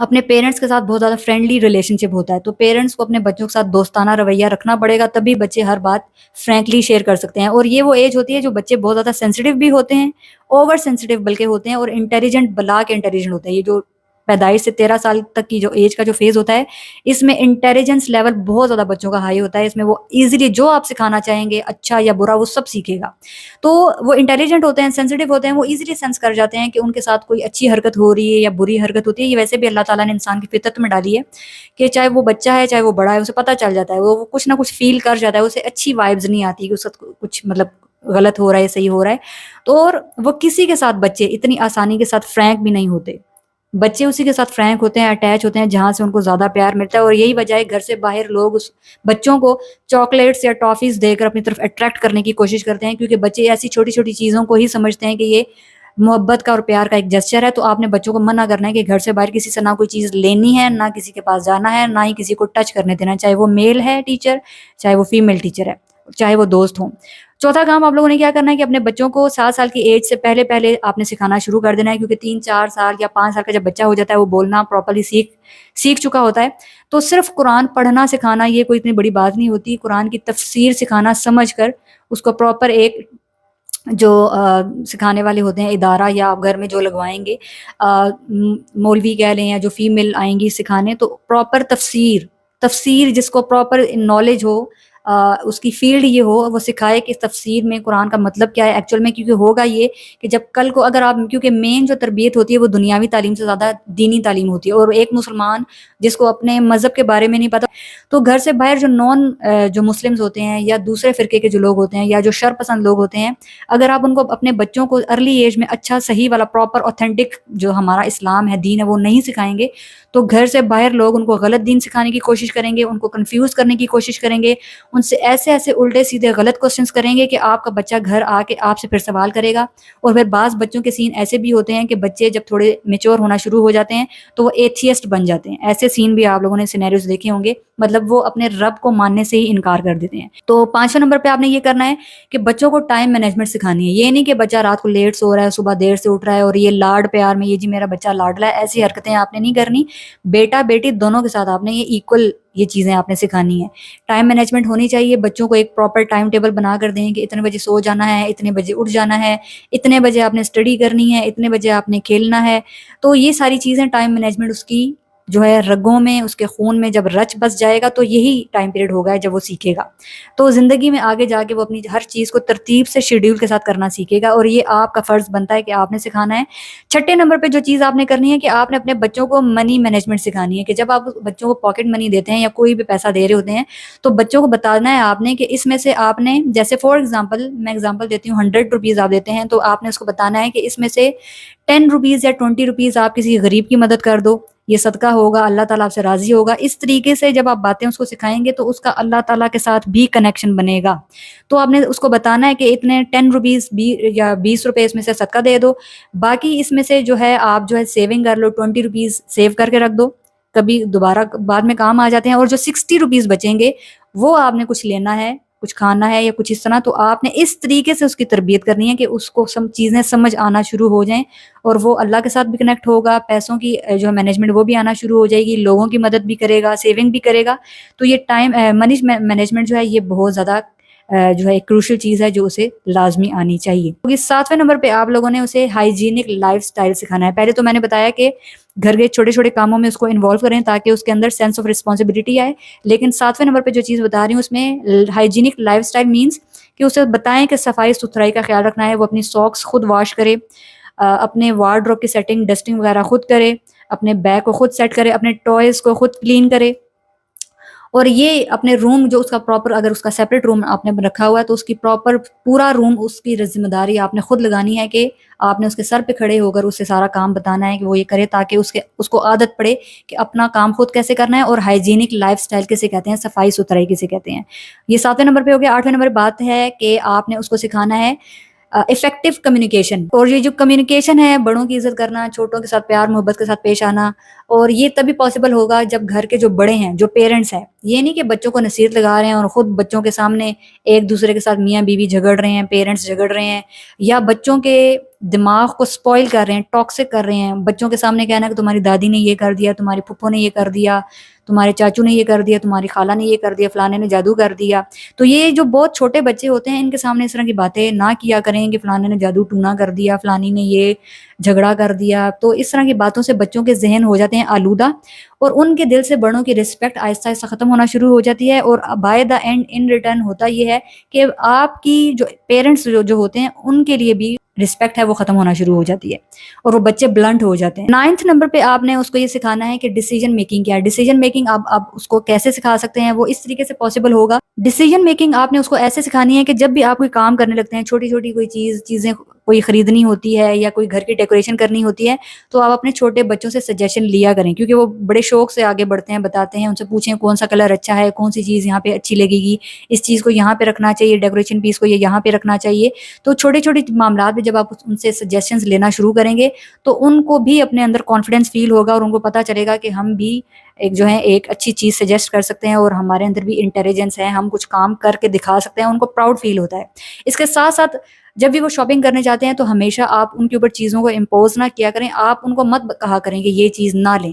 اپنے پیرنٹس کے ساتھ بہت زیادہ فرینڈلی ریلیشن شپ ہوتا ہے، تو پیرنٹس کو اپنے بچوں کے ساتھ دوستانہ رویہ رکھنا پڑے گا، تبھی بچے ہر بات فرینکلی شیئر کر سکتے ہیں۔ اور یہ وہ ایج ہوتی ہے جو بچے بہت زیادہ سینسیٹیو بھی ہوتے ہیں، اوور سینسیٹیو بلکہ ہوتے ہیں، اور انٹیلیجنٹ بلا کے انٹیلیجنٹ ہوتے ہیں۔ یہ جو پیدائش سے 13 سال تک کی جو ایج کا جو فیز ہوتا ہے، اس میں انٹیلیجنس لیول بہت زیادہ بچوں کا ہائی ہوتا ہے۔ اس میں وہ ایزیلی جو آپ سکھانا چاہیں گے، اچھا یا برا، وہ سب سیکھے گا۔ تو وہ انٹیلیجنٹ ہوتے ہیں، سینسیٹیو ہوتے ہیں، وہ ایزیلی سینس کر جاتے ہیں کہ ان کے ساتھ کوئی اچھی حرکت ہو رہی ہے یا بری حرکت ہوتی ہے۔ یہ ویسے بھی اللہ تعالیٰ نے انسان کی فطرت میں ڈالی ہے کہ چاہے وہ بچہ ہے چاہے وہ بڑا ہے، اسے پتہ چل جاتا ہے، وہ کچھ نہ کچھ فیل کر جاتا ہے، اسے اچھی وائبز نہیں آتی کہ اس کا کچھ مطلب غلط ہو رہا ہے صحیح ہو رہا ہے۔ تو اور وہ کسی کے ساتھ بچے اتنی آسانی کے ساتھ فرینک بھی نہیں ہوتے، بچے اسی کے ساتھ فرینک ہوتے ہیں، اٹیچ ہوتے ہیں جہاں سے ان کو زیادہ پیار ملتا ہے۔ اور یہی وجہ ہے گھر سے باہر لوگ اس بچوں کو چاکلیٹس یا ٹافیز دے کر اپنی طرف اٹریکٹ کرنے کی کوشش کرتے ہیں، کیونکہ بچے ایسی چھوٹی چھوٹی چیزوں کو ہی سمجھتے ہیں کہ یہ محبت کا اور پیار کا ایک جسچر ہے۔ تو آپ نے بچوں کو منع کرنا ہے کہ گھر سے باہر کسی سے نہ کوئی چیز لینی ہے، نہ کسی کے پاس جانا ہے، نہ ہی کسی کو ٹچ کرنے دینا ہے، چاہے وہ میل ہے ٹیچر، چاہے وہ فیمیل ٹیچر ہے، چاہے وہ دوست ہوں۔ چوتھا کام آپ لوگوں نے کیا کرنا ہے کہ اپنے بچوں کو 7 سال کی ایج سے پہلے پہلے آپ نے سکھانا شروع کر دینا ہے، کیونکہ 3 4 سال یا 5 سال کا جب بچہ ہو جاتا ہے وہ بولنا پراپرلی سیکھ چکا ہوتا ہے۔ تو صرف قرآن پڑھنا سکھانا یہ کوئی اتنی بڑی بات نہیں ہوتی، قرآن کی تفسیر سکھانا سمجھ کر اس کو پراپر ایک جو سکھانے والے ہوتے ہیں ادارہ یا آپ گھر میں جو لگوائیں گے، مولوی کہہ لیں یا جو فیمیل آئیں گی سکھانے، تو پراپر تفسیر جس کو پراپر نالج ہو، اس کی فیلڈ یہ ہو، وہ سکھائے کہ تفسیر میں قرآن کا مطلب کیا ہے ایکچوئل میں۔ کیونکہ ہوگا یہ کہ جب کل کو اگر آپ، کیونکہ مین جو تربیت ہوتی ہے وہ دنیاوی تعلیم سے زیادہ دینی تعلیم ہوتی ہے، اور ایک مسلمان جس کو اپنے مذہب کے بارے میں نہیں پتہ، تو گھر سے باہر جو مسلمز ہوتے ہیں یا دوسرے فرقے کے جو لوگ ہوتے ہیں یا جو شر پسند لوگ ہوتے ہیں، اگر آپ ان کو اپنے بچوں کو ارلی ایج میں اچھا صحیح والا پراپر اوتھینٹک جو ہمارا اسلام ہے، دین ہے، وہ نہیں سکھائیں گے، تو گھر سے باہر لوگ ان کو غلط دین سکھانے کی کوشش کریں گے، ان کو کنفیوز کرنے کی کوشش کریں گے، ان سے ایسے الٹے سیدھے غلط کوسچنس کریں گے کہ آپ کا بچہ گھر آ کے آپ سے پھر سوال کرے گا۔ اور پھر بعض بچوں کے سین ایسے بھی ہوتے ہیں کہ بچے جب تھوڑے میچور ہونا شروع ہو جاتے ہیں تو وہ ایتھیسٹ بن جاتے ہیں۔ ایسے سین بھی آپ لوگوں نے سینیریوز دیکھے ہوں گے، مطلب وہ اپنے رب کو ماننے سے ہی انکار کر دیتے ہیں۔ تو 5ویں نمبر پہ آپ نے یہ کرنا ہے کہ بچوں کو ٹائم مینجمنٹ سکھانی ہے۔ یہ نہیں کہ بچہ رات کو لیٹ سو رہا ہے، صبح دیر سے اٹھ رہا ہے اور یہ لاڈ پیار میں یہ جی میرا بچہ لاڈلا ہے، ایسی حرکتیں آپ نے نہیں کرنی۔ بیٹا بیٹی دونوں کے ساتھ آپ نے یہ ایکول یہ چیزیں آپ نے سکھانی ہے۔ ٹائم مینجمنٹ ہونی چاہیے، بچوں کو ایک پراپر ٹائم ٹیبل بنا کر دیں کہ اتنے بجے سو جانا ہے، اتنے بجے اٹھ جانا ہے، اتنے بجے آپ نے اسٹڈی کرنی ہے، اتنے بجے آپ نے کھیلنا ہے۔ تو یہ ساری چیزیں ٹائم مینجمنٹ اس کی جو ہے رگوں میں، اس کے خون میں جب رچ بس جائے گا تو یہی ٹائم پیریڈ ہوگا جب وہ سیکھے گا۔ تو زندگی میں آگے جا کے وہ اپنی ہر چیز کو ترتیب سے شیڈیول کے ساتھ کرنا سیکھے گا، اور یہ آپ کا فرض بنتا ہے کہ آپ نے سکھانا ہے۔ 6 نمبر پہ جو چیز آپ نے کرنی ہے کہ آپ نے اپنے بچوں کو منی مینجمنٹ سکھانی ہے، کہ جب آپ بچوں کو پاکٹ منی دیتے ہیں یا کوئی بھی پیسہ دے رہے ہوتے ہیں تو بچوں کو بتانا ہے آپ نے کہ اس میں سے آپ نے، جیسے فار ایگزامپل میں ایگزامپل دیتی ہوں، 100 روپیز آپ دیتے ہیں تو آپ نے اس کو بتانا ہے کہ اس میں سے 10 روپیز یا 20 روپیز آپ کسی غریب کی مدد کر دو، یہ صدقہ ہوگا، اللہ تعالیٰ آپ سے راضی ہوگا۔ اس طریقے سے جب آپ باتیں اس کو سکھائیں گے تو اس کا اللہ تعالیٰ کے ساتھ بھی کنیکشن بنے گا۔ تو آپ نے اس کو بتانا ہے کہ اتنے 10 روپیز یا 20 روپے اس میں سے صدقہ دے دو، باقی اس میں سے جو ہے آپ جو ہے سیونگ کر لو، 20 روپیز سیو کر کے رکھ دو، کبھی دوبارہ بعد میں کام آ جاتے ہیں۔ اور جو 60 روپیز بچیں گے وہ آپ نے کچھ لینا ہے، کچھ کھانا ہے یا کچھ اس طرح، تو آپ نے اس طریقے سے اس کی تربیت کرنی ہے کہ اس کو چیزیں سمجھ آنا شروع ہو جائیں، اور وہ اللہ کے ساتھ بھی کنیکٹ ہوگا، پیسوں کی جو ہے مینجمنٹ وہ بھی آنا شروع ہو جائے گی، لوگوں کی مدد بھی کرے گا، سیونگ بھی کرے گا۔ تو یہ ٹائم منی مینجمنٹ جو ہے یہ بہت زیادہ جو ہے ایک کروشل چیز ہے جو اسے لازمی آنی چاہیے۔ کیونکہ 7ویں نمبر پہ آپ لوگوں نے اسے ہائیجینک لائف سٹائل سکھانا ہے۔ پہلے تو میں نے بتایا کہ گھر کے چھوٹے چھوٹے کاموں میں اس کو انوالو کریں تاکہ اس کے اندر سینس آف رسپانسبلٹی آئے، لیکن 7ویں نمبر پہ جو چیز بتا رہی ہوں اس میں ہائیجینک لائف سٹائل مینس کہ اسے بتائیں کہ صفائی ستھرائی کا خیال رکھنا ہے، وہ اپنی ساکس خود واش کرے، اپنے وارڈروب کی سیٹنگ ڈسٹنگ وغیرہ خود کرے، اپنے بیگ کو خود سیٹ کرے، اپنے ٹوائز کو خود کلین کرے، اور یہ اپنے روم جو اس کا پراپر، اگر اس کا سیپریٹ روم آپ نے رکھا ہوا ہے تو اس کی پراپر پورا روم اس کی ذمہ داری آپ نے خود لگانی ہے کہ آپ نے اس کے سر پہ کھڑے ہو کر اس سے سارا کام بتانا ہے کہ وہ یہ کرے، تاکہ اس کو عادت پڑے کہ اپنا کام خود کیسے کرنا ہے۔ اور ہائیجینک لائف سٹائل کسے کہتے ہیں، صفائی ستھرائی کسے کہتے ہیں۔ یہ 7ویں نمبر پہ ہو گیا۔ 8ویں نمبر بات ہے کہ آپ نے اس کو سکھانا ہے افیکٹو کمیونیکیشن، اور یہ جو کمیونیکیشن ہے، بڑوں کی عزت کرنا، چھوٹوں کے ساتھ پیار محبت کے ساتھ پیش آنا، اور یہ تبھی پاسبل ہوگا جب گھر کے جو بڑے ہیں، جو پیرنٹس ہیں، یہ نہیں کہ بچوں کو نصیحت لگا رہے ہیں اور خود بچوں کے سامنے ایک دوسرے کے ساتھ میاں بیوی جھگڑ رہے ہیں، پیرنٹس جھگڑ رہے ہیں، یا بچوں کے دماغ کو سپوائل کر رہے ہیں، ٹاکسک کر رہے ہیں، بچوں کے سامنے کہنا کہ تمہاری دادی نے یہ کر دیا، تمہاری پھپھو نے یہ کر دیا، تمہارے چاچو نے یہ کر دیا، تمہاری خالہ نے یہ کر دیا، فلانے نے جادو کر دیا. تو یہ جو بہت چھوٹے بچے ہوتے ہیں ان کے سامنے اس طرح کی باتیں نہ کیا کریں کہ فلانے نے جادو ٹونا کر دیا، فلانی نے یہ جھگڑا کر دیا. تو اس طرح کی باتوں سے بچوں کے ذہن ہو جاتے ہیں آلودہ، اور ان کے دل سے بڑوں کی رسپیکٹ آہستہ آہستہ ختم ہونا شروع ہو جاتی ہے. اور by the and in return ہوتا یہ ہے کہ آپ کی جو پیرنٹس جو ہوتے ہیں ان کے لیے بھی رسپیکٹ ہے وہ ختم ہونا شروع ہو جاتی ہے، اور وہ بچے بلنٹ ہو جاتے ہیں. 9 نمبر پہ آپ نے اس کو یہ سکھانا ہے کہ ڈیسیجن میکنگ کیا ہے. ڈیسیجن میکنگ آپ اس کو کیسے سکھا سکتے ہیں؟ وہ اس طریقے سے پاسبل ہوگا. ڈیسیجن میکنگ آپ نے اس کو ایسے سکھانی ہے کہ جب بھی آپ کوئی کام کرنے لگتے ہیں، چھوٹی چھوٹی کوئی چیزیں کوئی خریدنی ہوتی ہے یا کوئی گھر کی ڈیکوریشن کرنی ہوتی ہے، تو آپ اپنے چھوٹے بچوں سے سجیشن لیا کریں، کیونکہ وہ بڑے شوق سے آگے بڑھتے ہیں، بتاتے ہیں. ان سے پوچھیں کون سا کلر اچھا ہے، کون سی چیز یہاں پہ اچھی لگے گی، اس چیز کو یہاں پہ رکھنا چاہیے، ڈیکوریشن پیس کو یہ یہاں پہ رکھنا چاہیے. تو چھوٹے چھوٹے معاملات میں جب آپ ان سے سجیشنز لینا شروع کریں گے تو ان کو بھی اپنے اندر کانفیڈنس فیل ہوگا، اور ان کو پتہ چلے گا کہ ہم بھی ایک اچھی چیز سجیسٹ کر سکتے ہیں، اور ہمارے اندر بھی انٹیلیجنس ہے، ہم کچھ کام کر کے دکھا سکتے ہیں. ان کو پراؤڈ فیل ہوتا ہے. اس کے ساتھ ساتھ جب بھی وہ شاپنگ کرنے جاتے ہیں تو ہمیشہ آپ ان کے اوپر چیزوں کو امپوز نہ کیا کریں. آپ ان کو مت کہا کریں کہ یہ چیز نہ لیں.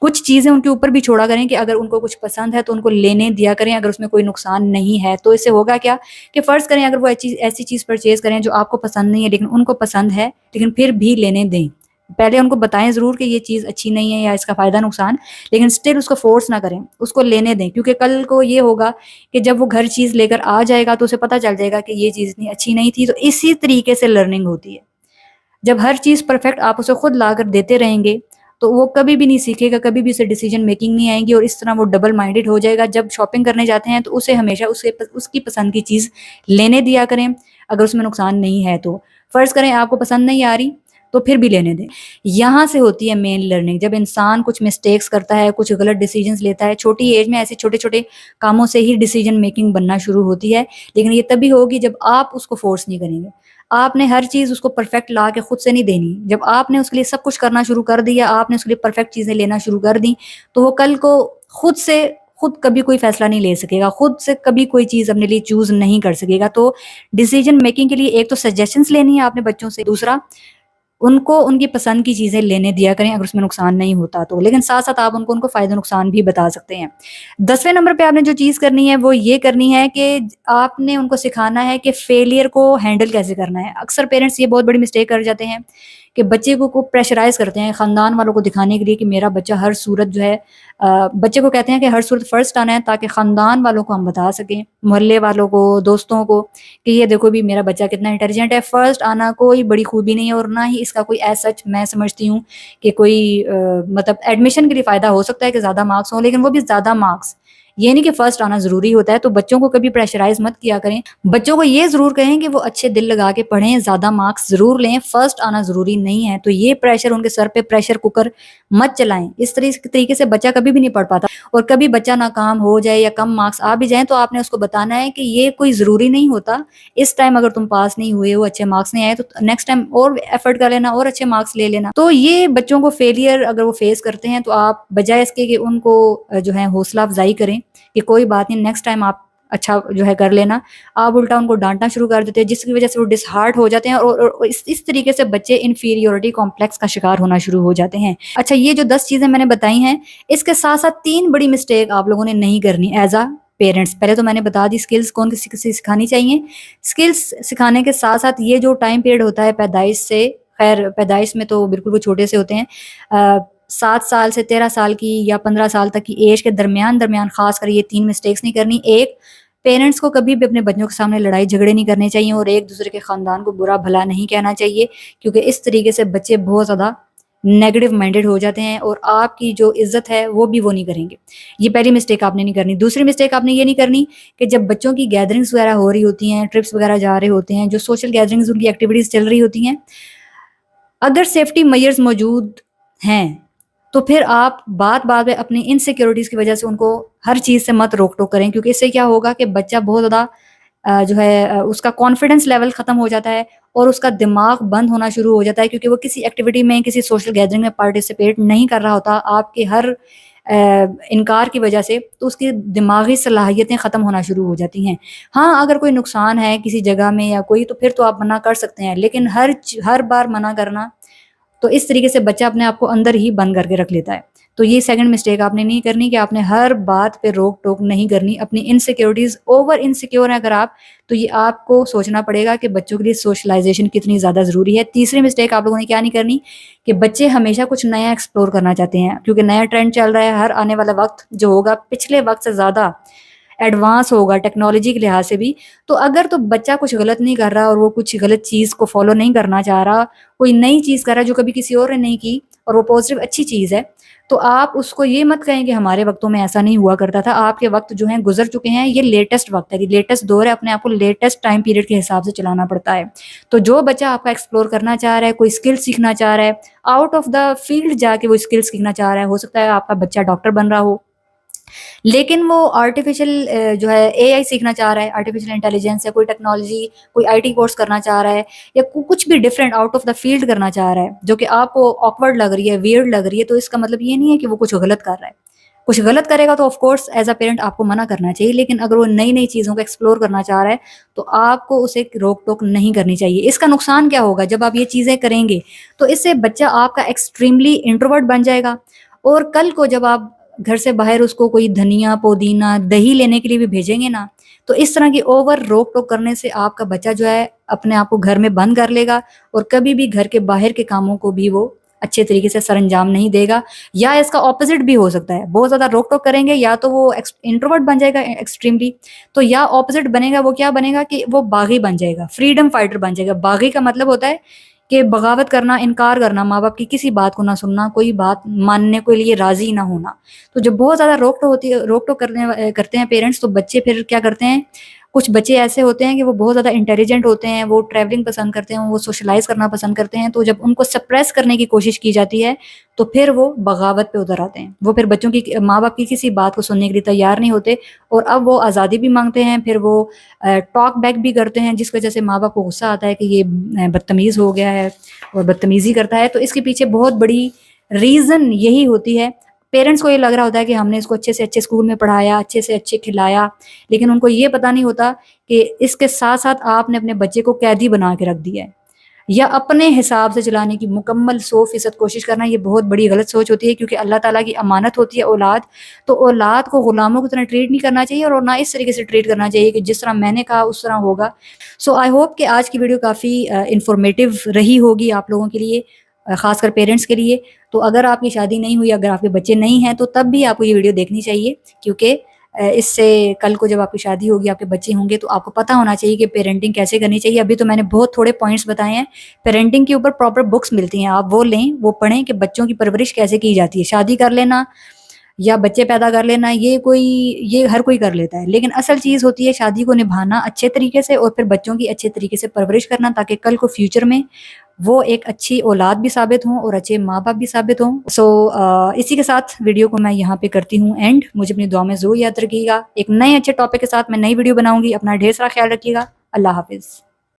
کچھ چیزیں ان کے اوپر بھی چھوڑا کریں کہ اگر ان کو کچھ پسند ہے تو ان کو لینے دیا کریں، اگر اس میں کوئی نقصان نہیں ہے. تو اس سے ہوگا کیا کہ فرض کریں اگر وہ ایسی چیز پرچیز کریں جو آپ کو پسند نہیں ہے لیکن ان کو پسند ہے، لیکن پھر بھی لینے دیں. پہلے ان کو بتائیں ضرور کہ یہ چیز اچھی نہیں ہے یا اس کا فائدہ نقصان، لیکن سٹل اس کو فورس نہ کریں، اس کو لینے دیں. کیونکہ کل کو یہ ہوگا کہ جب وہ گھر چیز لے کر آ جائے گا تو اسے پتہ چل جائے گا کہ یہ چیز اتنی اچھی نہیں تھی. تو اسی طریقے سے لرننگ ہوتی ہے. جب ہر چیز پرفیکٹ آپ اسے خود لا کر دیتے رہیں گے تو وہ کبھی بھی نہیں سیکھے گا، کبھی بھی اسے ڈیسیجن میکنگ نہیں آئیں گی، اور اس طرح وہ ڈبل مائنڈڈ ہو جائے گا. جب شاپنگ کرنے جاتے ہیں تو اسے ہمیشہ اس کی پسند کی چیز لینے دیا کریں اگر اس میں نقصان نہیں ہے. تو فرض کریں آپ کو پسند نہیں آ رہی تو پھر بھی لینے دیں. یہاں سے ہوتی ہے مین لرننگ. جب انسان کچھ مسٹیکس کرتا ہے، کچھ غلط ڈیسیجنز لیتا ہے، چھوٹی ایج میں ایسے چھوٹے چھوٹے کاموں سے ہی ڈیسیجن میکنگ بننا شروع ہوتی ہے. لیکن یہ تبھی ہوگی جب آپ اس کو فورس نہیں کریں گے. آپ نے ہر چیز اس کو پرفیکٹ لا کے خود سے نہیں دینی. جب آپ نے اس کے لیے سب کچھ کرنا شروع کر دیا، آپ نے اس کے لیے پرفیکٹ چیزیں لینا شروع کر دیں، تو وہ کل کو خود کبھی کوئی فیصلہ نہیں لے سکے گا، خود سے کبھی کوئی چیز اپنے لیے چوز نہیں کر سکے گا. تو ڈیسیجن میکنگ کے لیے ایک تو سجیشنز لینی ہے آپ نے بچوں سے، دوسرا ان کو ان کی پسند کی چیزیں لینے دیا کریں اگر اس میں نقصان نہیں ہوتا تو. لیکن ساتھ ساتھ آپ ان کو فائدہ نقصان بھی بتا سکتے ہیں. 10ویں نمبر پہ آپ نے جو چیز کرنی ہے وہ یہ کرنی ہے کہ آپ نے ان کو سکھانا ہے کہ فیلئر کو ہینڈل کیسے کرنا ہے. اکثر پیرنٹس یہ بہت بڑی مسٹیک کر جاتے ہیں کہ بچے کو پریشرائز کرتے ہیں خاندان والوں کو دکھانے کے لیے کہ میرا بچہ ہر صورت جو ہے بچے کو کہتے ہیں کہ ہر صورت فرسٹ آنا ہے تاکہ خاندان والوں کو ہم بتا سکیں، محلے والوں کو، دوستوں کو، کہ یہ دیکھو بھی میرا بچہ کتنا انٹیلیجنٹ ہے. فرسٹ آنا کوئی بڑی خوبی نہیں ہے، اور نہ ہی اس کا کوئی ایز سچ میں سمجھتی ہوں کہ کوئی مطلب ایڈمیشن کے لیے فائدہ ہو سکتا ہے کہ زیادہ مارکس ہوں، لیکن وہ بھی زیادہ مارکس یہ نہیں کہ فرسٹ آنا ضروری ہوتا ہے. تو بچوں کو کبھی پریشرائز مت کیا کریں. بچوں کو یہ ضرور کہیں کہ وہ اچھے دل لگا کے پڑھیں، زیادہ مارکس ضرور لیں، فرسٹ آنا ضروری نہیں ہے. تو یہ پریشر ان کے سر پہ پریشر کوکر مت چلائیں. اس طریقے سے بچہ کبھی بھی نہیں پڑھ پاتا. اور کبھی بچہ ناکام ہو جائے یا کم مارکس آ بھی جائیں تو آپ نے اس کو بتانا ہے کہ یہ کوئی ضروری نہیں ہوتا. اس ٹائم اگر تم پاس نہیں ہوئے ہو، اچھے مارکس نہیں آئے، تو نیکسٹ ٹائم اور ایفرٹ کر لینا اور اچھے مارکس لے لینا. تو یہ بچوں کو فیلئر اگر وہ فیس کرتے ہیں تو آپ بجائے اس کے کہ ان کو جو ہے حوصلہ افزائی کریں کہ کوئی بات نہیں نیکسٹ ٹائم آپ اچھا جو ہے کر لینا، آپ الٹا ان کو ڈانٹنا شروع کر دیتے ہیں، جس کی وجہ سے وہ ڈس ہارٹ ہو جاتے ہیں، اور اس طریقے سے بچے انفیریورٹی کمپلیکس کا شکار ہونا شروع ہو جاتے ہیں. اچھا، یہ جو 10 چیزیں میں نے بتائی ہیں، اس کے ساتھ ساتھ 3 بڑی مسٹیک آپ لوگوں نے نہیں کرنی ایز اے پیرنٹس. پہلے تو میں نے بتا دی اسکلز کون کسی سکھانی چاہیے. اسکلز سکھانے کے ساتھ ساتھ یہ جو ٹائم پیریڈ ہوتا ہے پیدائش سے، خیر پیدائش میں تو بالکل وہ چھوٹے سے ہوتے ہیں، 7 سال سے 13 سال کی یا 15 سال تک کی ایج کے درمیان خاص کر یہ 3 مسٹیکس نہیں کرنی. ایک، پیرنٹس کو کبھی بھی اپنے بچوں کے سامنے لڑائی جھگڑے نہیں کرنے چاہیے، اور ایک دوسرے کے خاندان کو برا بھلا نہیں کہنا چاہیے، کیونکہ اس طریقے سے بچے بہت زیادہ نیگیٹو مائنڈڈ ہو جاتے ہیں اور آپ کی جو عزت ہے وہ بھی وہ نہیں کریں گے. یہ پہلی مسٹیک آپ نے نہیں کرنی. دوسری مسٹیک آپ نے یہ نہیں کرنی کہ جب بچوں کی گیدرنگس وغیرہ ہو رہی ہوتی ہیں، ٹرپس وغیرہ جا رہے ہوتے ہیں، جو سوشل گیدرنگس ان کی ایکٹیویٹیز چل رہی ہوتی ہیں، اگر سیفٹی میئرز موجود ہیں تو پھر آپ بات میں اپنی انسیکیورٹیز کی وجہ سے ان کو ہر چیز سے مت روک ٹوک کریں، کیونکہ اس سے کیا ہوگا کہ بچہ بہت زیادہ جو ہے اس کا کانفیڈنس لیول ختم ہو جاتا ہے اور اس کا دماغ بند ہونا شروع ہو جاتا ہے، کیونکہ وہ کسی ایکٹیویٹی میں، کسی سوشل گیدرنگ میں پارٹیسپیٹ نہیں کر رہا ہوتا. آپ کے ہر انکار کی وجہ سے، تو اس کی دماغی صلاحیتیں ختم ہونا شروع ہو جاتی ہیں۔ ہاں اگر کوئی نقصان ہے کسی جگہ میں یا کوئی، تو پھر تو آپ منع کر سکتے ہیں، لیکن ہر بار منع کرنا، تو اس طریقے سے بچہ اپنے آپ کو اندر ہی بند کر کے رکھ لیتا ہے۔ تو یہ سیکنڈ مسٹیک آپ نے نہیں کرنی کہ آپ نے ہر بات پہ روک ٹوک نہیں کرنی۔ اپنی انسیکیورٹیز، اوور انسیکیور ہیں اگر آپ، تو یہ آپ کو سوچنا پڑے گا کہ بچوں کے لیے سوشلائزیشن کتنی زیادہ ضروری ہے۔ تیسری مسٹیک آپ لوگوں نے کیا نہیں کرنی کہ بچے ہمیشہ کچھ نیا ایکسپلور کرنا چاہتے ہیں، کیونکہ نیا ٹرینڈ چل رہا ہے، ہر آنے والا وقت جو ہوگا پچھلے وقت سے زیادہ ایڈوانس ہوگا ٹیکنالوجی کے لحاظ سے بھی۔ تو اگر تو بچہ کچھ غلط نہیں کر رہا اور وہ کچھ غلط چیز کو فالو نہیں کرنا چاہ رہا، کوئی نئی چیز کر رہا ہے جو کبھی کسی اور نے نہیں کی، اور وہ پازیٹیو اچھی چیز ہے، تو آپ اس کو یہ مت کہیں کہ ہمارے وقتوں میں ایسا نہیں ہوا کرتا تھا، آپ کے وقت جو ہیں گزر چکے ہیں، یہ لیٹسٹ وقت ہے، یہ لیٹسٹ دور ہے، اپنے آپ کو لیٹسٹ ٹائم پیریڈ کے حساب سے چلانا پڑتا ہے۔ تو جو بچہ آپ کا ایکسپلور کرنا چاہ رہا ہے، کوئی اسکل سیکھنا چاہ رہا ہے، آؤٹ آف دا فیلڈ جا کے وہ اسکل سیکھنا چاہ رہا ہے، ہو سکتا ہے آپ کا بچہ ڈاکٹر بن رہا ہو، لیکن وہ آرٹیفیشل جو ہے اے آئی سیکھنا چاہ رہا ہے، آرٹیفیشل انٹیلیجنس، یا کوئی ٹیکنالوجی، کوئی آئی ٹی کورس کرنا چاہ رہا ہے، یا کچھ بھی different out of the field کرنا چاہ رہا ہے، جو کہ آپ کو آکورڈ لگ رہی ہے، ویئرڈ لگ رہی ہے، تو اس کا مطلب یہ نہیں ہے کہ وہ کچھ غلط کر رہا ہے۔ کچھ غلط کرے گا تو of course as a parent آپ کو منع کرنا چاہیے، لیکن اگر وہ نئی نئی چیزوں کو ایکسپلور کرنا چاہ رہا ہے تو آپ کو اسے روک ٹوک نہیں کرنی چاہیے۔ اس کا نقصان کیا ہوگا جب آپ یہ چیزیں کریں گے؟ تو اس سے بچہ آپ کا ایکسٹریملی انٹروورٹ بن جائے گا، اور کل کو جب آپ گھر سے باہر اس کو کوئی دھنیا پودینہ دہی لینے کے لیے بھی بھیجیں گے نا، تو اس طرح کی اوور روک ٹوک کرنے سے آپ کا بچہ جو ہے اپنے آپ کو گھر میں بند کر لے گا، اور کبھی بھی گھر کے باہر کے کاموں کو بھی وہ اچھے طریقے سے سر انجام نہیں دے گا۔ یا اس کا اپوزٹ بھی ہو سکتا ہے، بہت زیادہ روک ٹوک کریں گے یا تو وہ انٹروورٹ بن جائے گا ایکسٹریملی، تو یا اپوزٹ بنے گا، وہ کیا بنے گا کہ وہ باغی بن جائے گا، فریڈم فائٹر بن جائے گا۔ باغی کا مطلب ہوتا ہے کہ بغاوت کرنا، انکار کرنا، ماں باپ کی کسی بات کو نہ سننا، کوئی بات ماننے کے لیے راضی نہ ہونا۔ تو جب بہت زیادہ روک ٹوک کرتے ہیں پیرنٹس، تو بچے پھر کیا کرتے ہیں؟ کچھ بچے ایسے ہوتے ہیں کہ وہ بہت زیادہ انٹیلیجنٹ ہوتے ہیں، وہ ٹریولنگ پسند کرتے ہیں، وہ سوشلائز کرنا پسند کرتے ہیں، تو جب ان کو سپریس کرنے کی کوشش کی جاتی ہے تو پھر وہ بغاوت پہ اتر آتے ہیں، وہ پھر بچوں کی، ماں باپ کی کسی بات کو سننے کے لیے تیار نہیں ہوتے، اور اب وہ آزادی بھی مانگتے ہیں، پھر وہ ٹاک بیک بھی کرتے ہیں، جس وجہ سے ماں باپ کو غصہ آتا ہے کہ یہ بدتمیز ہو گیا ہے اور بدتمیزی کرتا ہے۔ تو اس کے پیچھے بہت بڑی ریزن یہی ہوتی ہے۔ پیرنٹس کو یہ لگ رہا ہوتا ہے کہ ہم نے اس کو اچھے سے اچھے اسکول میں پڑھایا، اچھے سے اچھے کھلایا، لیکن ان کو یہ پتہ نہیں ہوتا کہ اس کے ساتھ ساتھ آپ نے اپنے بچے کو قیدی بنا کے رکھ دیا ہے، یا اپنے حساب سے چلانے کی مکمل 100% کوشش کرنا، یہ بہت بڑی غلط سوچ ہوتی ہے، کیونکہ اللہ تعالیٰ کی امانت ہوتی ہے اولاد، تو اولاد کو غلاموں کی طرح ٹریٹ نہیں کرنا چاہیے، اور نہ اس طریقے سے ٹریٹ کرنا چاہیے کہ جس طرح میں نے کہا اس طرح ہوگا۔ سو آئی ہوپ کہ آج کی ویڈیو کافی انفارمیٹیو رہی ہوگی آپ لوگوں کے لیے، خاص کر پیرنٹس کے لیے۔ تو اگر آپ کی شادی نہیں ہوئی، اگر آپ کے بچے نہیں ہیں، تو تب بھی آپ کو یہ ویڈیو دیکھنی چاہیے، کیونکہ اس سے کل کو جب آپ کی شادی ہوگی، آپ کے بچے ہوں گے، تو آپ کو پتہ ہونا چاہیے کہ پیرنٹنگ کیسے کرنی چاہیے۔ ابھی تو میں نے بہت تھوڑے پوائنٹس بتائے ہیں، پیرنٹنگ کے اوپر پراپر بکس ملتی ہیں، آپ وہ لیں، وہ پڑھیں کہ بچوں کی پرورش کیسے کی جاتی ہے۔ شادی کر لینا یا بچے پیدا کر لینا یہ ہر کوئی کر لیتا ہے، لیکن اصل چیز ہوتی ہے شادی کو نبھانا اچھے طریقے سے، اور پھر بچوں کی اچھے طریقے سے پرورش کرنا، تاکہ کل کو فیوچر میں وہ ایک اچھی اولاد بھی ثابت ہوں اور اچھے ماں باپ بھی ثابت ہوں۔ سو اسی کے ساتھ ویڈیو کو میں یہاں پہ کرتی ہوں اینڈ۔ مجھے اپنی دعا میں ضرور یاد رکھیے گا، ایک نئے اچھے ٹاپک کے ساتھ میں نئی ویڈیو بناؤں گی۔ اپنا ڈھیر سارا خیال رکھیے گا۔ اللہ حافظ۔